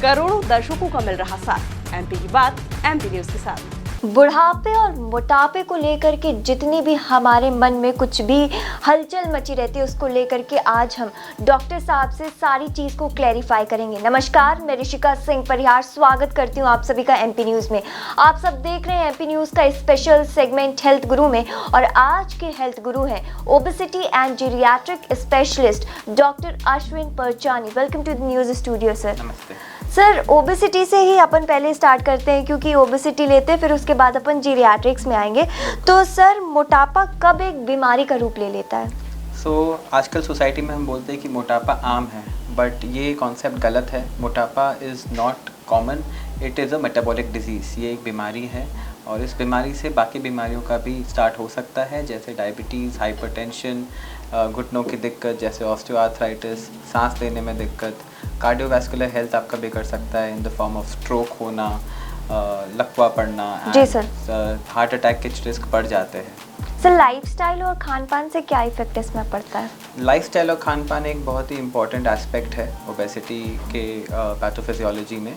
करोड़ों दर्शकों का मिल रहा साथ। एमपी की बात एमपी न्यूज के साथ। बुढ़ापे और मोटापे को लेकर के जितनी भी हमारे मन में कुछ भी हलचल मची रहती है, उसको लेकर के आज हम डॉक्टर साहब से सारी चीज़ को क्लैरिफाई करेंगे। नमस्कार, मैं ऋषिका सिंह परिहार स्वागत करती हूँ आप सभी का एमपी न्यूज़ में। आप सब देख रहे हैं एमपी न्यूज़ का स्पेशल सेगमेंट हेल्थ गुरु में, और आज के हेल्थ गुरु हैं obesity and geriatric specialist doctor Ashwin Parchani. Welcome to the news studio sir. नमस्ते सर, ओबेसिटी से ही अपन पहले स्टार्ट करते हैं, क्योंकि ओबेसिटी लेते हैं फिर उसके बाद अपन जीरियाट्रिक्स में आएंगे। तो सर, मोटापा कब एक बीमारी का रूप ले लेता है? आजकल सोसाइटी में हम बोलते हैं कि मोटापा आम है, बट ये कॉन्सेप्ट गलत है। मोटापा is not common, it is a metabolic disease. ये एक बीमारी है और इस बीमारी से बाकी बीमारियों का भी स्टार्ट हो सकता है, जैसे डायबिटीज़, हाइपरटेंशन, घुटनों की दिक्कत जैसे ऑस्टियोआर्थराइटिस, सांस लेने में दिक्कत, कार्डियोवैस्कुलर हेल्थ आपका बिगड़ सकता है in the form of stroke होना, लकवा पड़ना, जी सर। हार्ट अटैक के रिस्क बढ़ जाते हैं। सर, लाइफस्टाइल और खान-पान से क्या इफेक्ट इसमें पड़ता है? लाइफस्टाइल और खान-पान एक बहुत ही इम्पॉर्टेंट एस्पेक्ट है ओबेसिटी के पैथोफिजियोलॉजी में।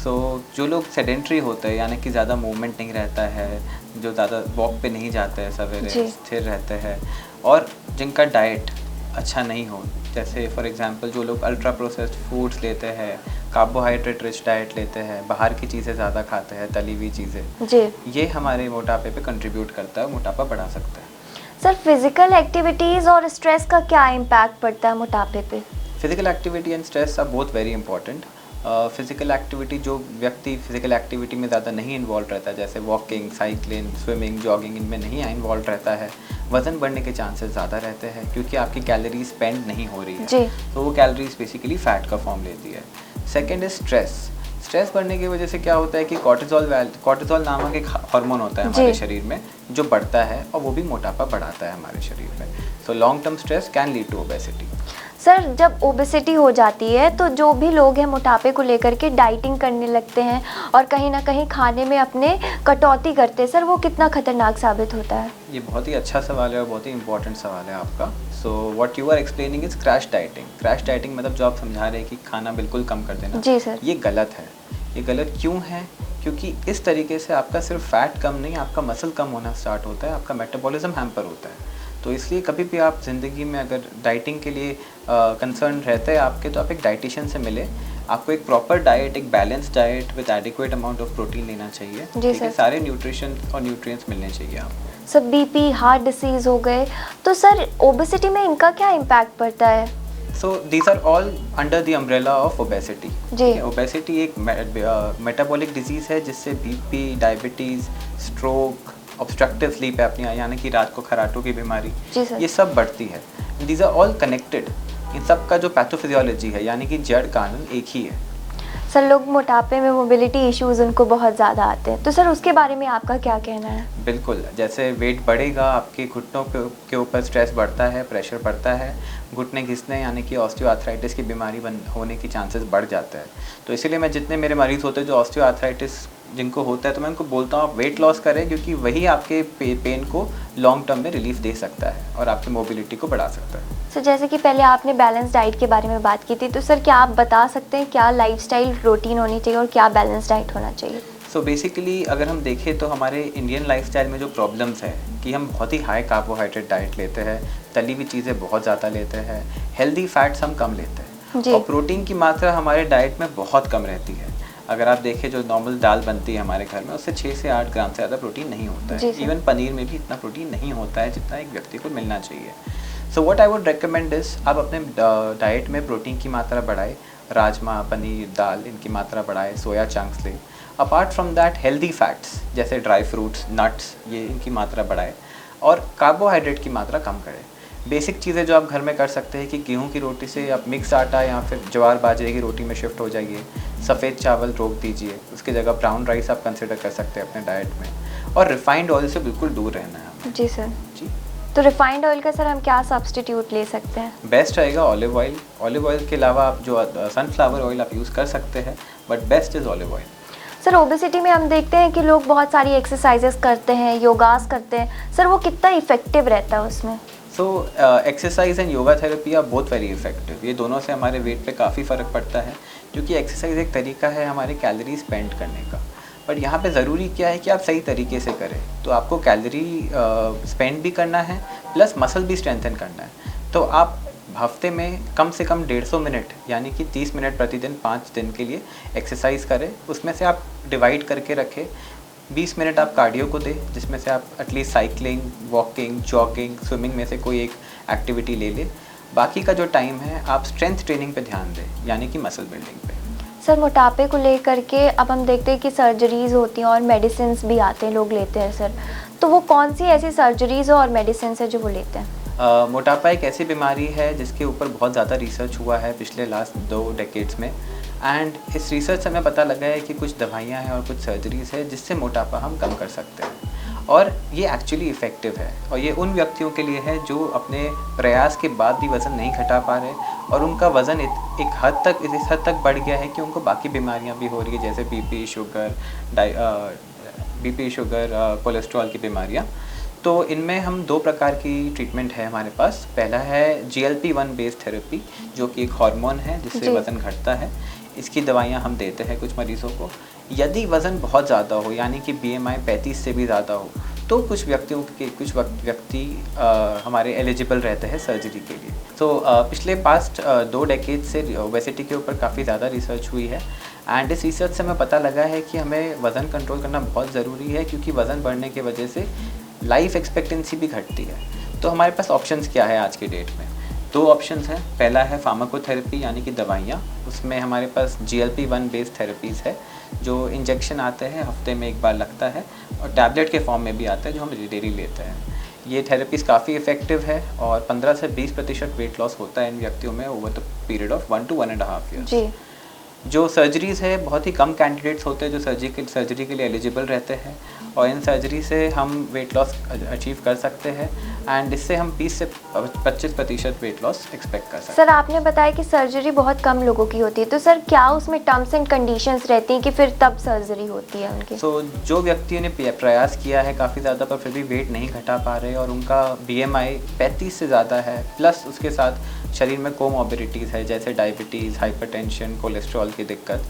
जो लोग सेडेंट्री होते हैं, यानी कि ज़्यादा मूवमेंट नहीं रहता है, जो ज़्यादा वॉक पे नहीं जाते हैं, सवेरे स्थिर रहते हैं, और जिनका डाइट अच्छा नहीं हो, जैसे फॉर एग्जांपल जो लोग अल्ट्रा प्रोसेस्ड फूड्स लेते हैं, कार्बोहाइड्रेट रिच डाइट लेते हैं, बाहर की चीज़ें ज़्यादा खाते हैं, तली हुई चीज़ें, जी, ये हमारे मोटापे पे कंट्रीब्यूट करता है, मोटापा बढ़ा सकता है। सर, फिजिकल एक्टिविटीज़ और स्ट्रेस का क्या इम्पैक्ट पड़ता है मोटापे पे? Physical activity and stress are both very important. Physical activity, जो व्यक्ति फिजिकल एक्टिविटी में ज़्यादा नहीं इन्वॉल्व रहता है, जैसे वॉकिंग, साइकिलिंग, स्विमिंग, जॉगिंग, इनमें नहीं इन्वॉल्व रहता है, वज़न बढ़ने के चांसेस ज़्यादा रहते हैं, क्योंकि आपकी कैलोरी स्पेंड नहीं हो रही है जी। तो वो कैलोरीज बेसिकली फ़ैट का फॉर्म लेती है। सेकेंड इज स्ट्रेस बढ़ने की वजह से क्या होता है कि कॉर्टिसोल नामक एक हार्मोन होता है हमारे शरीर में, जो बढ़ता है और वो भी मोटापा बढ़ाता है हमारे शरीर में। So long term stress can lead to obesity. Sir, जब ओबेसिटी हो जाती है तो जो भी लोग हैं मोटापे को लेकर के डाइटिंग करने लगते हैं और कहीं ना कहीं खाने में अपने कटौती करते हैं, सर वो कितना खतरनाक साबित होता है? ये बहुत ही अच्छा सवाल है और बहुत ही इंपॉर्टेंट सवाल है आपका। So what you are explaining is crash dieting. Crash dieting मतलब जो आप समझा रहे हैं कि खाना बिल्कुल कम कर देना। जी सर। ये गलत है। ये गलत क्यों है? क्योंकि इस तरीके से आपका सिर्फ फैट कम नहीं, आपका मसल कम होना स्टार्ट होता है, आपका मेटाबॉलिज्म हैम्पर होता है। तो इसलिए कभी भी आप ज़िंदगी में अगर डाइटिंग के लिए कंसर्न रहते हैं आपके, तो आप एक डाइटिशियन से मिले। आपको एक प्रॉपर डाइट, एक balance diet with adequate amount of protein लेना चाहिए। ठीक है, सारे न्यूट्रिशन और न्यूट्रिएंट्स मिलने चाहिए आपको। सर, बीपी, हार्ट डिसीज़ हो गए, तो सर ओबेसिटी में इनका क्या इम्पैक्ट पड़ता है? So these are all under the umbrella of obesity. जी। ओबेसिटी एक मेटाबॉलिक डिजीज़ है जिससे BP, diabetes, stroke, obstructive sleep apnoea यानी कि रात को खराटों की बीमारी, ये सब बढ़ती है। These are all connected. इन सब का जो पैथोफिजियोलॉजी है, यानी कि जड़ कानून एक ही है। सर, लोग मोटापे में मोबिलिटी इश्यूज़ उनको बहुत ज़्यादा आते हैं, तो सर उसके बारे में आपका क्या कहना है? बिल्कुल, जैसे वेट बढ़ेगा, आपके घुटनों के ऊपर स्ट्रेस बढ़ता है, प्रेशर बढ़ता है, घुटने घिसने यानी कि ऑस्टियोआर्थराइटिस की बीमारी होने की चांसेस बढ़ जाता है। तो इसीलिए मैं जितने मेरे मरीज़ होते हैं जो ऑस्टियोआर्थराइटिस जिनको होता है, तो मैं उनको बोलता हूँ आप वेट लॉस करें, क्योंकि वही आपके पेन को लॉन्ग टर्म में रिलीफ दे सकता है और आपकी मोबिलिटी को बढ़ा सकता है। सर, जैसे कि पहले आपने बैलेंस डाइट के बारे में बात की थी, तो सर क्या आप बता सकते हैं क्या लाइफस्टाइल रूटीन होनी चाहिए और क्या बैलेंस डाइट होना चाहिए? सो बेसिकली अगर हम देखें तो हमारे इंडियन लाइफस्टाइल में जो प्रॉब्लम्स है कि हम बहुत ही हाई कार्बोहाइड्रेट डाइट लेते हैं, तली हुई चीज़ें बहुत ज़्यादा लेते हैं, हेल्दी फैट्स हम कम लेते हैं, और प्रोटीन की मात्रा हमारे डाइट में बहुत कम रहती है। अगर आप देखें जो नॉर्मल दाल बनती है हमारे घर में, उससे 6 से 8 ग्राम से ज़्यादा प्रोटीन नहीं होता है। इवन पनीर में भी इतना प्रोटीन नहीं होता है जितना एक व्यक्ति को मिलना चाहिए। So what I would recommend is आप अपने डाइट में प्रोटीन की मात्रा बढ़ाएं, राजमा, पनीर, दाल, इनकी मात्रा बढ़ाएं, सोया चंक्स लें। Apart from that healthy fats जैसे ड्राई फ्रूट्स, नट्स, ये इनकी मात्रा बढ़ाएं और कार्बोहाइड्रेट की मात्रा कम करें। बेसिक चीज़ें जो आप घर में कर सकते हैं कि गेहूं की रोटी से आप मिक्स आटा या फिर ज्वार बाजरे की रोटी में शिफ्ट हो जाइए, सफ़ेद चावल रोक दीजिए, उसकी जगह ब्राउन राइस आप कंसिडर कर सकते हैं अपने डाइट में, और रिफाइंड ऑयल से बिल्कुल दूर रहना है हमें। जी सर। जी। तो रिफाइंड ऑयल का सर हम क्या सब्स्टिट्यूट ले सकते हैं? बेस्ट रहेगा ऑलिव ऑयल। ऑलिव ऑयल के अलावा आप जो सनफ्लावर ऑयल आप यूज़ कर सकते हैं, but best is olive oil. Sir, obesity में हम देखते हैं कि लोग बहुत सारी एक्सरसाइजेस करते हैं, योगास करते हैं, सर वो कितना इफेक्टिव रहता है उसमें? So exercise and yoga therapy are both very effective. ये दोनों से हमारे वेट पे काफ़ी फ़र्क पड़ता है, क्योंकि एक्सरसाइज एक तरीका है हमारे कैलोरी स्पेंड करने का। पर यहाँ पे ज़रूरी क्या है कि आप सही तरीके से करें। तो आपको कैलोरी स्पेंड भी करना है प्लस मसल भी स्ट्रेंथन करना है। तो आप हफ्ते में कम से कम 150 मिनट यानी कि 30 मिनट प्रतिदिन 5 दिन के लिए एक्सरसाइज करें। उसमें से आप डिवाइड करके रखें। 20 मिनट आप कार्डियो को दें, जिसमें से आप at least cycling, walking, jogging, swimming में से कोई एक एक्टिविटी ले लें। बाकी का जो टाइम है आप स्ट्रेंथ ट्रेनिंग पे ध्यान दें, यानी कि मसल बिल्डिंग पे। सर मोटापे को लेकर के अब हम देखते हैं कि सर्जरीज़ होती हैं और मेडिसिन भी आते हैं, लोग लेते हैं सर, तो वो कौन सी ऐसी सर्जरीज़ और मेडिसिन है जो वो लेते हैं? मोटापा एक ऐसी बीमारी है जिसके ऊपर बहुत ज़्यादा रिसर्च हुआ है पिछले लास्ट 2 डेकेड्स में। एंड इस रिसर्च से हमें पता लगा है कि कुछ दवाइयाँ हैं और कुछ सर्जरीज़ है जिससे मोटापा हम कम कर सकते हैं, और ये एक्चुअली इफ़ेक्टिव है। और ये उन व्यक्तियों के लिए है जो अपने प्रयास के बाद भी वज़न नहीं घटा पा रहे और उनका वज़न एक हद तक इस हद तक बढ़ गया है कि उनको बाकी बीमारियां भी हो रही है, जैसे बीपी, शुगर, कोलेस्ट्रॉल की बीमारियां। तो इनमें हम 2 प्रकार की ट्रीटमेंट है हमारे पास। पहला है GLP-1 बेस्ड थेरेपी, जो कि एक हार्मोन है जिससे वज़न घटता है। इसकी दवाइयाँ हम देते हैं कुछ मरीज़ों को। यदि वज़न बहुत ज़्यादा हो, यानी कि BMI 35 से भी ज़्यादा हो, तो कुछ व्यक्ति हमारे एलिजिबल रहते हैं सर्जरी के लिए। तो पिछले पास्ट 2 डेकेड से ओबेसिटी के ऊपर काफ़ी ज़्यादा रिसर्च हुई है। एंड इस रिसर्च से हमें पता लगा है कि हमें वज़न कंट्रोल करना बहुत ज़रूरी है, क्योंकि वज़न बढ़ने की वजह से लाइफ एक्सपेक्टेंसी भी घटती है। तो हमारे पास ऑप्शंस क्या है आज के डेट में? 2 ऑप्शंस हैं। पहला है फार्माकोथेरेपी, यानी कि दवाइयाँ। उसमें हमारे पास GLP-1 बेस्ड थेरेपीज़ है, जो इंजेक्शन आते हैं, हफ्ते में 1 बार लगता है, और टैबलेट के फॉर्म में भी आता है जो हम डेली लेते हैं। ये थेरेपीज़ काफ़ी इफ़ेक्टिव है और 15 से 20% वेट लॉस होता है इन व्यक्तियों में over the period of 1 to 1.5 years. जो सर्जरीज़ है, बहुत ही कम कैंडिडेट्स होते हैं जो सर्जरी के लिए एलिजिबल रहते हैं, और इन सर्जरी से हम वेट लॉस अचीव कर सकते हैं। एंड इससे हम 20 से 25% वेट लॉस एक्सपेक्ट कर सकते हैं। सर आपने बताया कि सर्जरी बहुत कम लोगों की होती है, तो सर क्या उसमें टर्म्स एंड कंडीशंस रहती हैं कि फिर तब सर्जरी होती है उनकी? जो व्यक्तियों ने प्रयास किया है काफ़ी ज़्यादा पर फिर भी वेट नहीं घटा पा रहे और उनका BMI 35 से ज़्यादा है, प्लस उसके साथ शरीर में कोमॉर्बिडिटीज़ है, जैसे डायबिटीज़, हाइपरटेंशन, कोलेस्ट्रॉल की दिक्कत,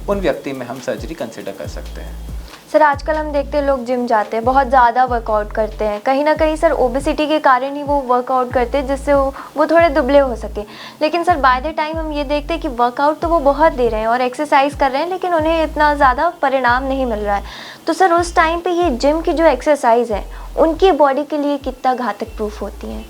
उन व्यक्ति में हम सर्जरी कंसिडर कर सकते हैं। सर आजकल हम देखते हैं लोग जिम जाते हैं, बहुत ज़्यादा वर्कआउट करते हैं, कहीं ना कहीं सर ओबेसिटी के कारण ही वो वर्कआउट करते हैं जिससे वो थोड़े दुबले हो सके। लेकिन सर बाय द टाइम हम ये देखते हैं कि वर्कआउट तो वो बहुत दे रहे हैं और एक्सरसाइज कर रहे हैं, लेकिन उन्हें इतना ज़्यादा परिणाम नहीं मिल रहा है। तो सर उस टाइम पे ये जिम की जो एक्सरसाइज है उनकी बॉडी के लिए कितना घातक प्रूफ होती हैं?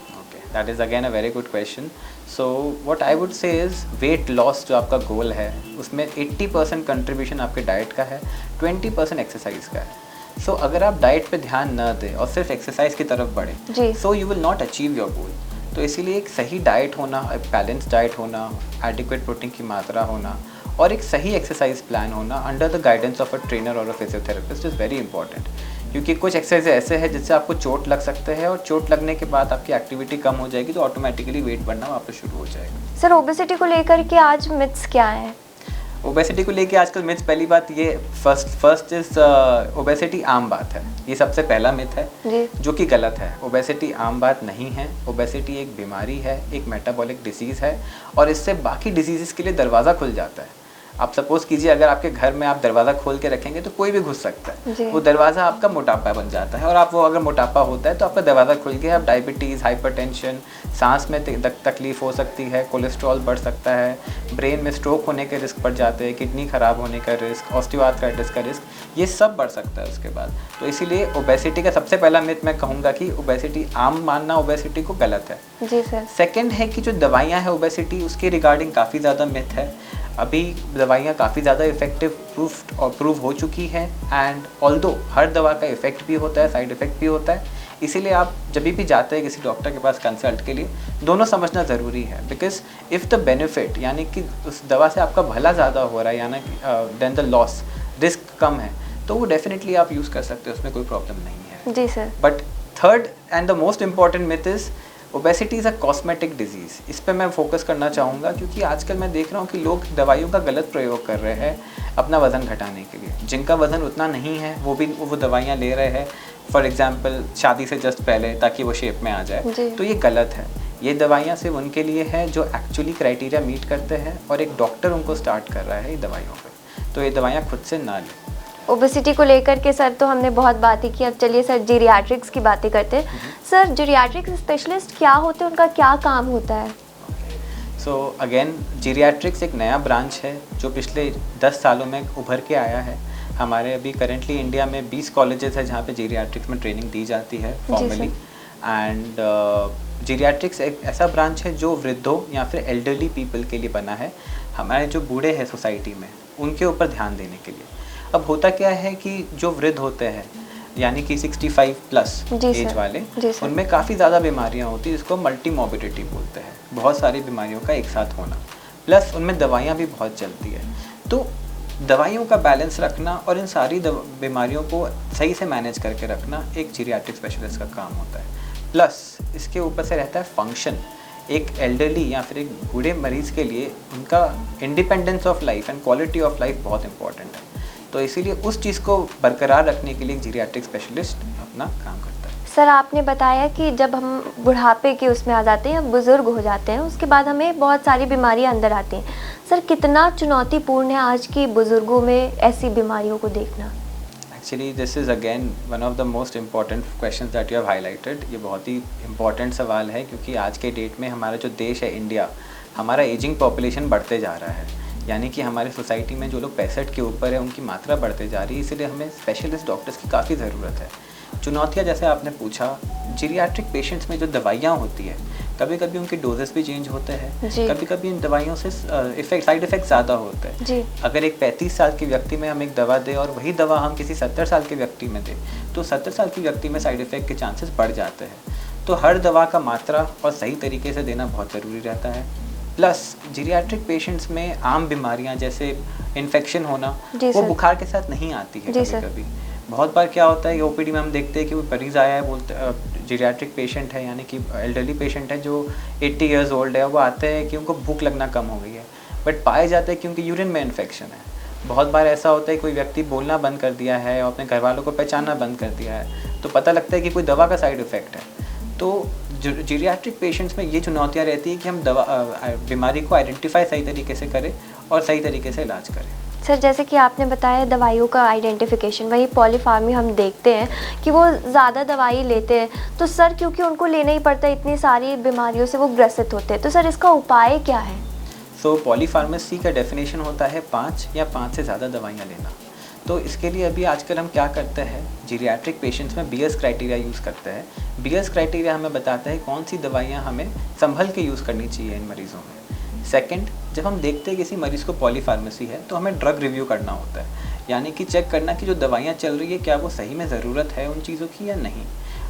That is again a very good question. So what I would say is weight loss जो आपका गोल है उसमें 80% कंट्रीब्यूशन आपके डाइट का है, 20% एक्सरसाइज का है। सो अगर आप डाइट पे ध्यान न दें और सिर्फ एक्सरसाइज की तरफ बढ़ें, so you will not achieve your goal. तो इसीलिए एक सही डाइट होना, एक बैलेंस डाइट होना, एडिक्वेट प्रोटीन की मात्रा होना और एक सही एक्सरसाइज प्लान होना under the guidance of a trainer और a physiotherapist is very important. क्योंकि कुछ एक्सरसाइज ऐसे हैं जिससे आपको चोट लग सकते हैं और चोट लगने के बाद आपकी एक्टिविटी कम हो जाएगी तो ऑटोमेटिकली वेट बढ़ना वापस शुरू हो जाएगा। सर ओबेसिटी को लेकर के आज मिथ्स क्या हैं? ओबेसिटी को लेके आजकल मिथ्स, पहली बात ये फर्स्ट इज ओबेसिटी आम बात है, ये सबसे पहला मिथ है जो कि गलत है। ओबेसिटी आम बात नहीं है, ओबेसिटी एक बीमारी है, एक मेटाबॉलिक डिजीज़ है और इससे बाकी डिजीज़ के लिए दरवाज़ा खुल जाता है। आप सपोज कीजिए अगर आपके घर में आप दरवाज़ा खोल के रखेंगे तो कोई भी घुस सकता है, वो दरवाज़ा आपका मोटापा बन जाता है और आप वो अगर मोटापा होता है तो आपका दरवाज़ा खुल गया, आप डायबिटीज़, हाइपरटेंशन, सांस में तकलीफ़ हो सकती है, कोलेस्ट्रॉल बढ़ सकता है, ब्रेन में स्ट्रोक होने के रिस्क बढ़ जाते हैं, किडनी ख़राब होने का रिस्क, ऑस्टियोआर्थराइटिस का रिस्क, ये सब बढ़ सकता है उसके बाद। तो इसीलिए ओबेसिटी का सबसे पहला मिथ मैं कहूँगा कि ओबेसिटी आम मानना ओबेसिटी को गलत है। जी सर। सेकेंड है कि जो दवाइयाँ हैं ओबेसिटी उसके रिगार्डिंग काफ़ी ज़्यादा मिथ है। अभी दवाइयाँ काफ़ी ज़्यादा इफ़ेक्टिव प्रूव हो चुकी है एंड ऑल्दो हर दवा का इफ़ेक्ट भी होता है, साइड इफ़ेक्ट भी होता है। इसीलिए आप जब भी जाते हैं किसी डॉक्टर के पास कंसल्ट के लिए, दोनों समझना ज़रूरी है। बिकॉज इफ़ द बेनिफिट यानी कि उस दवा से आपका भला ज़्यादा हो रहा है यानी देन द लॉस, रिस्क कम है, तो वो डेफिनेटली आप यूज़ कर सकते हैं, उसमें कोई प्रॉब्लम नहीं है। जी sir. But third and the most important myth is obesity is a cosmetic disease. इस पर मैं फोकस करना चाहूँगा क्योंकि आजकल मैं देख रहा हूँ कि लोग दवाइयों का गलत प्रयोग कर रहे हैं अपना वज़न घटाने के लिए। जिनका वज़न उतना नहीं है वो दवाइयाँ ले रहे हैं, फॉर एग्जांपल शादी से जस्ट पहले, ताकि वो शेप में आ जाए, तो ये गलत है। ये दवाइयाँ सिर्फ उनके लिए है जो एक्चुअली क्राइटेरिया मीट करते हैं और एक डॉक्टर उनको स्टार्ट कर रहा है ये दवाइयों पे, तो ये दवाइयाँ खुद से ना लें। ओबेसिटी को लेकर के सर तो हमने बहुत बातें की, अब चलिए सर जीरियाट्रिक्स की बातें करते हैं। सर जीरियाट्रिक्स स्पेशलिस्ट क्या होते हैं, उनका क्या काम होता है? सो अगेन जीरियाट्रिक्स एक नया ब्रांच है जो पिछले 10 सालों में उभर के आया है। हमारे अभी करेंटली इंडिया में 20 कॉलेजेस है जहाँ पे जीरियाट्रिक्स में ट्रेनिंग दी जाती है फॉर्मली। एंड जीरियाट्रिक्स एक ऐसा ब्रांच है जो वृद्धों या फिर एल्डरली पीपल के लिए बना है, हमारे जो बूढ़े हैं सोसाइटी में उनके ऊपर ध्यान देने के लिए। अब होता क्या है कि जो वृद्ध होते हैं यानी कि 65 प्लस एज वाले, उनमें काफ़ी ज़्यादा बीमारियां होती हैं जिसको मल्टी मॉर्बिडिटी बोलते हैं, बहुत सारी बीमारियों का एक साथ होना, प्लस उनमें दवाइयाँ भी बहुत चलती है। तो दवाइयों का बैलेंस रखना और इन सारी बीमारियों को सही से मैनेज करके रखना एक जीरियाट्रिक स्पेशलिस्ट का काम होता है। प्लस इसके ऊपर से रहता है फंक्शन। एक एल्डरली या फिर एक बूढ़े मरीज़ के लिए उनका independence of life and quality of life बहुत इंपॉर्टेंट है, तो इसीलिए उस चीज़ को बरकरार रखने के लिए एक जीरियाट्रिक स्पेशलिस्ट अपना काम करता है। सर आपने बताया कि जब हम बुढ़ापे के उसमें आ जाते हैं, बुज़ुर्ग हो जाते हैं, उसके बाद हमें बहुत सारी बीमारियां अंदर आती हैं। सर कितना चुनौतीपूर्ण है आज की बुज़ुर्गों में ऐसी बीमारियों को देखना? Actually this is again one of the most important questions that you have highlighted. ये बहुत ही इम्पॉर्टेंट सवाल है क्योंकि आज के डेट में हमारा जो देश है इंडिया, हमारा एजिंग पॉपुलेशन बढ़ते जा रहा है, यानी कि हमारे सोसाइटी में जो लोग 65 के ऊपर है उनकी मात्रा बढ़ते जा रही है, इसलिए हमें स्पेशलिस्ट डॉक्टर्स की काफ़ी ज़रूरत है। चुनौतियाँ जैसे आपने पूछा, जीरियाट्रिक पेशेंट्स में जो दवाइयाँ होती है कभी कभी उनके डोजेस भी चेंज होते हैं, कभी कभी इन दवाइयों से साइड इफ़ेक्ट ज़्यादा होते हैं। अगर एक 35 साल के व्यक्ति में हम एक दवा दें और वही दवा हम किसी 70 साल के व्यक्ति में दें तो 70 साल के व्यक्ति में साइड इफ़ेक्ट के चांसेस बढ़ जाते हैं। तो हर दवा का मात्रा और सही तरीके से देना बहुत ज़रूरी रहता है। प्लस जीरियाट्रिक पेशेंट्स में आम बीमारियां जैसे इन्फेक्शन होना वो बुखार के साथ नहीं आती है। कभी बहुत बार क्या होता है, ओपीडी में हम देखते हैं कि वो मरीज़ आया है, बोलते जीरियाट्रिक पेशेंट है यानी कि एल्डरली पेशेंट है जो 80 ईयर्स ओल्ड है, वो आते हैं कि उनको भूख लगना कम हो गई है, बट पाया जाता है कि उनकी यूरिन में इन्फेक्शन है। बहुत बार ऐसा होता है कोई व्यक्ति बोलना बंद कर दिया है और अपने घर वालों को पहचानना बंद कर दिया है, तो पता लगता है कि कोई दवा का साइड इफ़ेक्ट है। तो जीरियाट्रिक पेशेंट्स में ये चुनौतियाँ रहती है कि हम बीमारी को आइडेंटिफाई सही तरीके से करें और सही तरीके से इलाज करें। सर जैसे कि आपने बताया दवाइयों का आइडेंटिफिकेशन, वही पॉलीफार्मी हम देखते हैं कि वो ज़्यादा दवाई लेते हैं, तो सर क्योंकि उनको लेना ही पड़ता है, इतनी सारी बीमारियों से वो ग्रसित होते हैं, तो सर इसका उपाय क्या है? सो पॉलीफार्मेसी का डेफिनेशन होता है 5 या 5 से ज़्यादा दवाइयाँ लेना। तो इसके लिए अभी आजकल हम क्या करते हैं, जीरियाट्रिक पेशेंट्स में बीएस क्राइटेरिया यूज़ करते हैं। बीएस क्राइटेरिया हमें बताता है कौन सी दवाइयाँ हमें संभल के यूज़ करनी चाहिए इन मरीज़ों में। सेकंड, जब हम देखते हैं किसी मरीज़ को पॉलीफार्मेसी है तो हमें ड्रग रिव्यू करना होता है, यानी कि चेक करना कि जो दवाइयाँ चल रही है क्या वो सही में ज़रूरत है उन चीज़ों की या नहीं,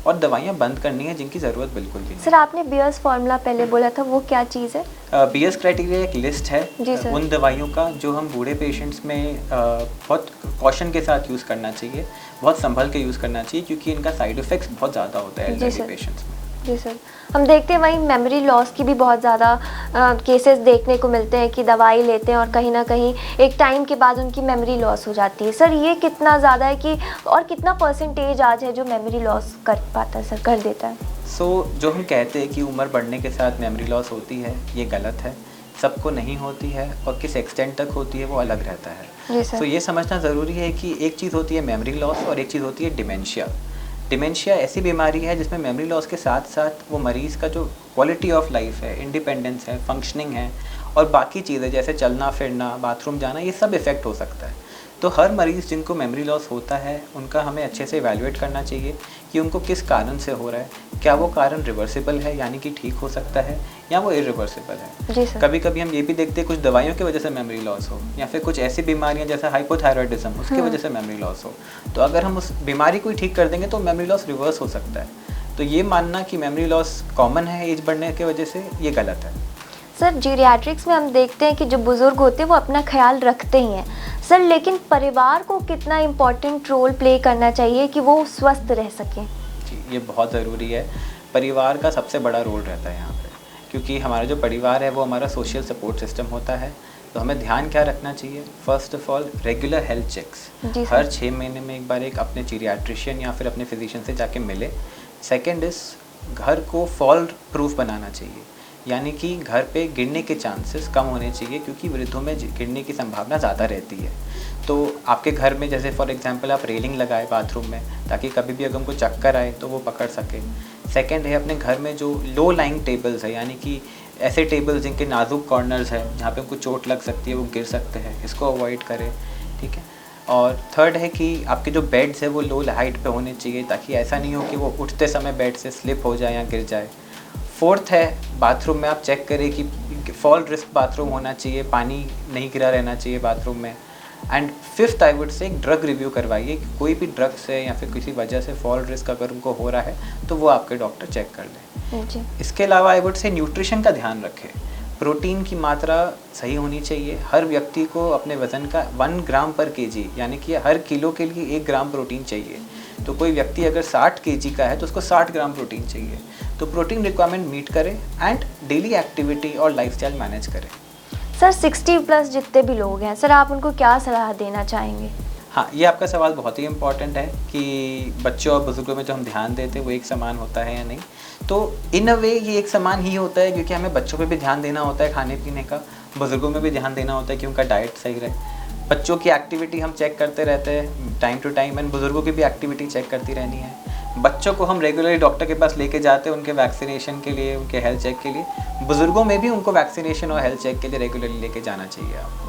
और दवाइयाँ बंद करनी है जिनकी ज़रूरत बिल्कुल भी नहीं। सर आपने बीएस फार्मूला पहले बोला था, वो क्या चीज़ है? बीएस क्राइटेरिया एक लिस्ट है उन दवाइयों का जो हम बूढ़े पेशेंट्स में बहुत कॉशन के साथ यूज़ करना चाहिए, बहुत संभल के यूज़ करना चाहिए, क्योंकि इनका साइड इफ़ेक्ट्स बहुत ज़्यादा होता है एल्डरली पेशेंट्स में। जी सर, हम देखते हैं वहीं मेमोरी लॉस की भी बहुत ज़्यादा केसेस देखने को मिलते हैं कि दवाई लेते हैं और कहीं ना कहीं एक टाइम के बाद उनकी मेमोरी लॉस हो जाती है। सर ये कितना ज़्यादा है कि और कितना परसेंटेज आज है जो मेमोरी लॉस कर पाता है, सर कर देता है? जो हम कहते हैं कि उम्र बढ़ने के साथ मेमोरी लॉस होती है, ये गलत है। सबको नहीं होती है और किस एक्सटेंट तक होती है वो अलग रहता है। ये समझना ज़रूरी है कि एक चीज़ होती है मेमोरी लॉस और एक चीज़ होती है डिमेंशिया। डिमेंशिया ऐसी बीमारी है जिसमें मेमोरी लॉस के साथ साथ वो मरीज़ का जो क्वालिटी ऑफ लाइफ है, इंडिपेंडेंस है, फंक्शनिंग है और बाकी चीज़ें जैसे चलना फिरना, बाथरूम जाना, ये सब इफ़ेक्ट हो सकता है। तो हर मरीज़ जिनको मेमोरी लॉस होता है उनका हमें अच्छे से इवैल्यूएट करना चाहिए कि उनको किस कारण से हो रहा है, क्या वो कारण रिवर्सिबल है यानी कि ठीक हो सकता है या वो इरिवर्सिबल है। कभी कभी हम ये भी देखते हैं कुछ दवाइयों की वजह से मेमोरी लॉस हो या फिर कुछ ऐसी बीमारियां जैसे हाइपोथायरॉयडिज्म उसकी वजह से मेमोरी लॉस हो, तो अगर हम उस बीमारी को ही ठीक कर देंगे तो मेमोरी लॉस रिवर्स हो सकता है। तो ये मानना कि मेमोरी लॉस कॉमन है एज बढ़ने की वजह से, ये गलत है। सर जीरियाट्रिक्स में हम देखते हैं कि जो बुज़ुर्ग होते हैं वो अपना ख्याल रखते ही हैं सर, लेकिन परिवार को कितना इम्पोर्टेंट रोल प्ले करना चाहिए कि वो स्वस्थ रह सकें? जी, ये बहुत ज़रूरी है। परिवार का सबसे बड़ा रोल रहता है यहाँ पे, क्योंकि हमारा जो परिवार है वो हमारा सोशल सपोर्ट सिस्टम होता है। तो हमें ध्यान क्या रखना चाहिए? First of all regular health checks, हर 6 महीने में एक बार एक अपने जीरियाट्रिशियन या फिर अपने फिजिशियन से जाके मिले। सेकेंड इज़ घर को फॉल प्रूफ बनाना चाहिए, यानी कि घर पे गिरने के चांसेस कम होने चाहिए, क्योंकि वृद्धों में गिरने की संभावना ज़्यादा रहती है। तो आपके घर में जैसे फॉर एग्जांपल आप रेलिंग लगाए बाथरूम में, ताकि कभी भी अगर उनको चक्कर आए तो वो पकड़ सके। सेकंड है अपने घर में जो लो लाइंग टेबल्स है, यानी कि ऐसे टेबल्स जिनके नाजुक कॉर्नर्स हैं जहाँ पे उनको चोट लग सकती है, वो गिर सकते हैं, इसको अवॉइड करें, ठीक है। और थर्ड है कि आपके जो बेड्स है वो लो हाइट पे होने चाहिए, ताकि ऐसा नहीं हो कि वो उठते समय बेड से स्लिप हो जाए या गिर जाए। फोर्थ है बाथरूम में आप चेक करें कि फॉल रिस्क बाथरूम होना चाहिए, पानी नहीं गिरा रहना चाहिए बाथरूम में। And fifth I would say एक ड्रग रिव्यू करवाइए कि कोई भी ड्रग से या फिर किसी वजह से फॉल रिस्क अगर उनको हो रहा है तो वो आपके डॉक्टर चेक कर लें। जी। इसके अलावा आई वुड से न्यूट्रिशन का ध्यान रखें, प्रोटीन की मात्रा सही होनी चाहिए। हर व्यक्ति को अपने वज़न का 1 ग्राम पर केजी, यानी कि हर किलो के लिए 1 ग्राम प्रोटीन चाहिए। तो कोई व्यक्ति अगर 60 केजी का है तो उसको 60 ग्राम प्रोटीन चाहिए। तो प्रोटीन रिक्वायरमेंट मीट करें एंड डेली एक्टिविटी और लाइफस्टाइल मैनेज करें। सर 60 प्लस जितने भी लोग हैं सर, आप उनको क्या सलाह देना चाहेंगे? हाँ, ये आपका सवाल बहुत ही इम्पॉर्टेंट है कि बच्चों और बुज़ुर्गों में जो हम ध्यान देते हैं वो एक समान होता है या नहीं। तो इन अ वे ये एक समान ही होता है, क्योंकि हमें बच्चों पे भी ध्यान देना होता है खाने पीने का, बुज़ुर्गों में भी ध्यान देना होता है कि उनका डाइट सही रहे। बच्चों की एक्टिविटी हम चेक करते रहते हैं टाइम टू टाइम, एंड बुज़ुर्गों की भी एक्टिविटी चेक करती रहनी है। बच्चों को हम रेगुलरली डॉक्टर के पास लेके जाते हैं उनके वैक्सीनेशन के लिए, उनके हेल्थ चेक के लिए। बुज़ुर्गों में भी उनको वैक्सीनेशन और हेल्थ चेक के लिए रेगुलरली लेके जाना चाहिए आपको।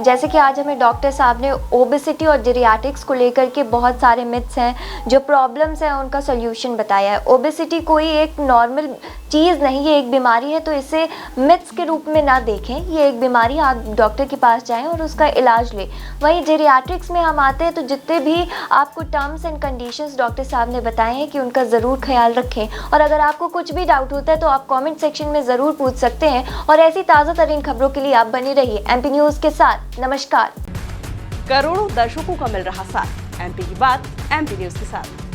जैसे कि आज हमें डॉक्टर साहब ने ओबेसिटी और जेरियाट्रिक्स को लेकर के बहुत सारे मिथ्स हैं, जो प्रॉब्लम्स हैं, उनका सॉल्यूशन बताया है। ओबेसिटी कोई एक नॉर्मल चीज़ नहीं, ये एक बीमारी है, तो इसे मिथ्स के रूप में ना देखें। ये एक बीमारी, आप डॉक्टर के पास जाएं और उसका इलाज लें। वहीं जेरियाट्रिक्स में हम आते हैं तो जितने भी आपको टर्म्स एंड कंडीशंस डॉक्टर साहब ने बताए हैं कि उनका ज़रूर ख्याल रखें। और अगर आपको कुछ भी डाउट होता है तो आप कॉमेंट सेक्शन में ज़रूर पूछ सकते हैं। और ऐसी ताज़ा तरीन खबरों के लिए आप बने रहिए MP न्यूज़ के साथ। नमस्कार। करोड़ों दर्शकों का मिल रहा साथ, MP की बात MP न्यूज़ के साथ।